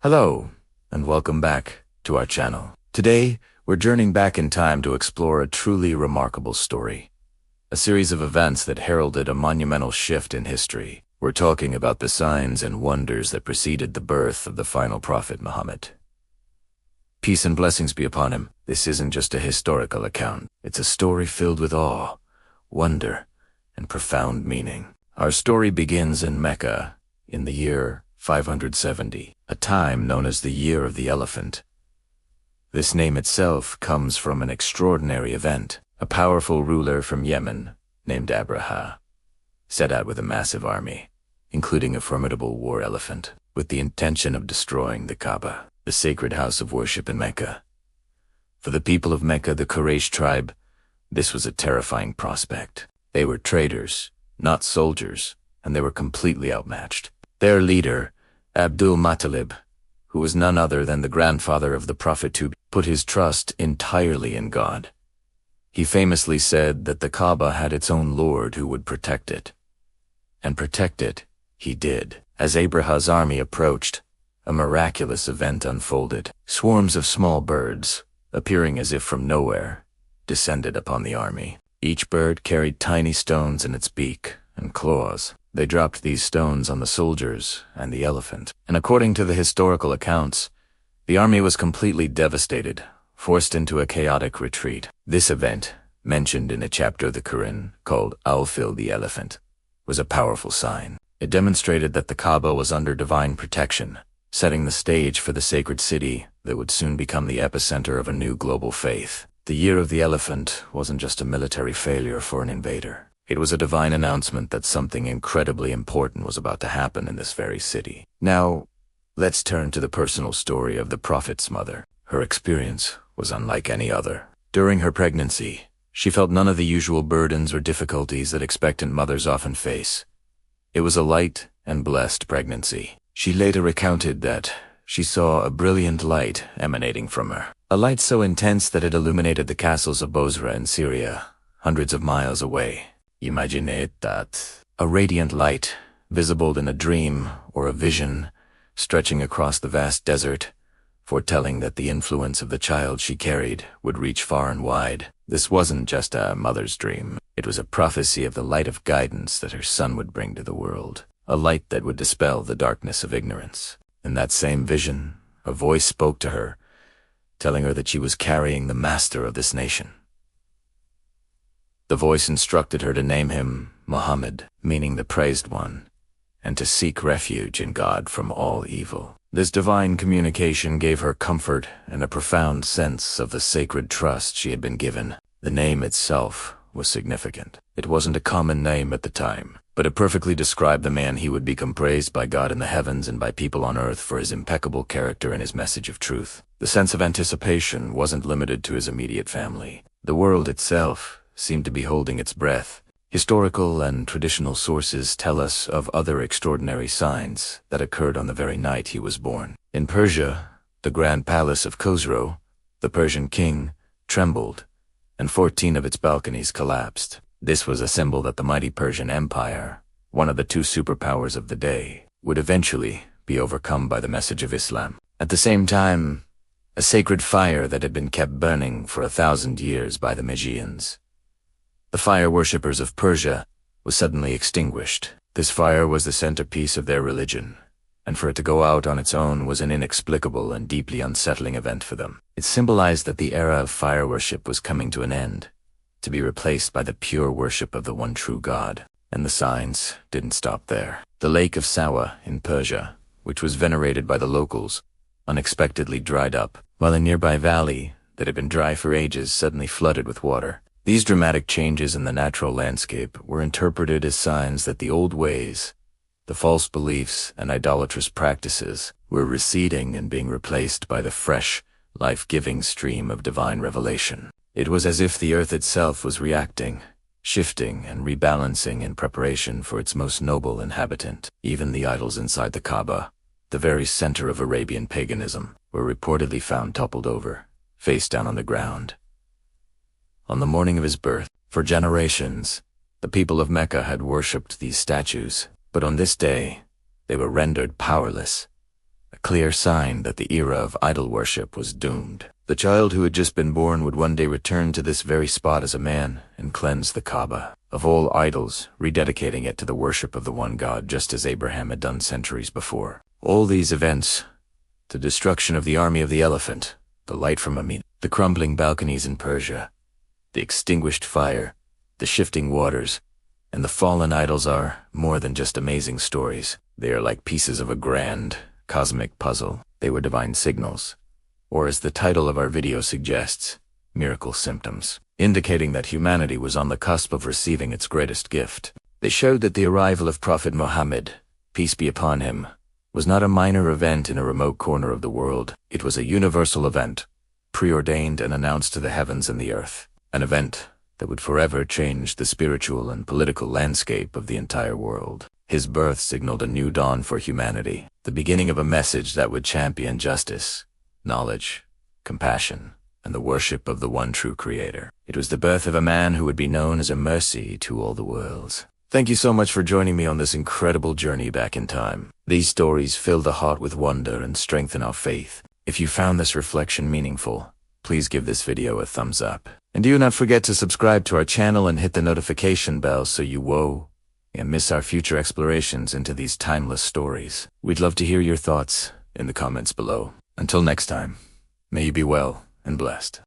Hello, and welcome back to our channel. Today, we're journeying back in time to explore a truly remarkable story. A series of events that heralded a monumental shift in history. We're talking about the signs and wonders that preceded the birth of the final prophet Muhammad. Peace and blessings be upon him. This isn't just a historical account. It's a story filled with awe, wonder, and profound meaning. Our story begins in Mecca in the year 570, a time known as the Year of the Elephant. This name itself comes from an extraordinary event. A powerful ruler from Yemen, named Abraha, set out with a massive army, including a formidable war elephant, with the intention of destroying the Kaaba, the sacred house of worship in Mecca. For the people of Mecca, the Quraysh tribe, this was a terrifying prospect. They were traders, not soldiers, and they were completely outmatched. Their leader, Abdul Muttalib, who was none other than the grandfather of the Prophet, who put his trust entirely in God. He famously said that the Kaaba had its own Lord who would protect it. And protect it, he did. As Abraha's army approached, a miraculous event unfolded. Swarms of small birds, appearing as if from nowhere, descended upon the army. Each bird carried tiny stones in its beak and claws. They dropped these stones on the soldiers and the elephant. And according to the historical accounts, the army was completely devastated, forced into a chaotic retreat. This event, mentioned in a chapter of the Quran called Al-Fil the Elephant, was a powerful sign. It demonstrated that the Kaaba was under divine protection, setting the stage for the sacred city that would soon become the epicenter of a new global faith. The Year of the Elephant wasn't just a military failure for an invader. It was a divine announcement that something incredibly important was about to happen in this very city. Now, let's turn to the personal story of the Prophet's mother. Her experience was unlike any other. During her pregnancy, she felt none of the usual burdens or difficulties that expectant mothers often face. It was a light and blessed pregnancy. She later recounted that she saw a brilliant light emanating from her. A light so intense that it illuminated the castles of Bosra in Syria, hundreds of miles away. Imagine that. A radiant light, visible in a dream or a vision, stretching across the vast desert, foretelling that the influence of the child she carried would reach far and wide. This wasn't just a mother's dream. It was a prophecy of the light of guidance that her son would bring to the world, a light that would dispel the darkness of ignorance. In that same vision, a voice spoke to her, telling her that she was carrying the master of this nation. The voice instructed her to name him Muhammad, meaning the praised one, and to seek refuge in God from all evil. This divine communication gave her comfort and a profound sense of the sacred trust she had been given. The name itself was significant. It wasn't a common name at the time, but it perfectly described the man he would become, praised by God in the heavens and by people on earth for his impeccable character and his message of truth. The sense of anticipation wasn't limited to his immediate family. The world itself seemed to be holding its breath. Historical and traditional sources tell us of other extraordinary signs that occurred on the very night he was born. In Persia, the grand palace of Khosrow, the Persian king, trembled, and 14 of its balconies collapsed. This was a symbol that the mighty Persian Empire, one of the two superpowers of the day, would eventually be overcome by the message of Islam. At the same time, a sacred fire that had been kept burning for 1,000 years by the Magians, the fire worshippers of Persia, was suddenly extinguished. This fire was the centerpiece of their religion, and for it to go out on its own was an inexplicable and deeply unsettling event for them. It symbolized that the era of fire worship was coming to an end, to be replaced by the pure worship of the one true God. And the signs didn't stop there. The lake of Sawa in Persia, which was venerated by the locals, unexpectedly dried up, while a nearby valley that had been dry for ages suddenly flooded with water. These dramatic changes in the natural landscape were interpreted as signs that the old ways, the false beliefs and idolatrous practices, were receding and being replaced by the fresh, life-giving stream of divine revelation. It was as if the earth itself was reacting, shifting and rebalancing in preparation for its most noble inhabitant. Even the idols inside the Kaaba, the very center of Arabian paganism, were reportedly found toppled over, face down on the ground. On the morning of his birth, for generations, the people of Mecca had worshipped these statues, but on this day, they were rendered powerless. A clear sign that the era of idol worship was doomed. The child who had just been born would one day return to this very spot as a man and cleanse the Kaaba of all idols, rededicating it to the worship of the one God, just as Abraham had done centuries before. All these events, the destruction of the army of the elephant, the light from Amin, the crumbling balconies in Persia, the extinguished fire, the shifting waters, and the fallen idols are more than just amazing stories. They are like pieces of a grand, cosmic puzzle. They were divine signals, or as the title of our video suggests, miracle symptoms, indicating that humanity was on the cusp of receiving its greatest gift. They showed that the arrival of Prophet Muhammad, peace be upon him, was not a minor event in a remote corner of the world. It was a universal event, preordained and announced to the heavens and the earth, an event that would forever change the spiritual and political landscape of the entire world. His birth signaled a new dawn for humanity, the beginning of a message that would champion justice, knowledge, compassion, and the worship of the one true Creator. It was the birth of a man who would be known as a mercy to all the worlds. Thank you so much for joining me on this incredible journey back in time. These stories fill the heart with wonder and strengthen our faith. If you found this reflection meaningful, please give this video a thumbs up. And do not forget to subscribe to our channel and hit the notification bell so you won't miss our future explorations into these timeless stories. We'd love to hear your thoughts in the comments below. Until next time, may you be well and blessed.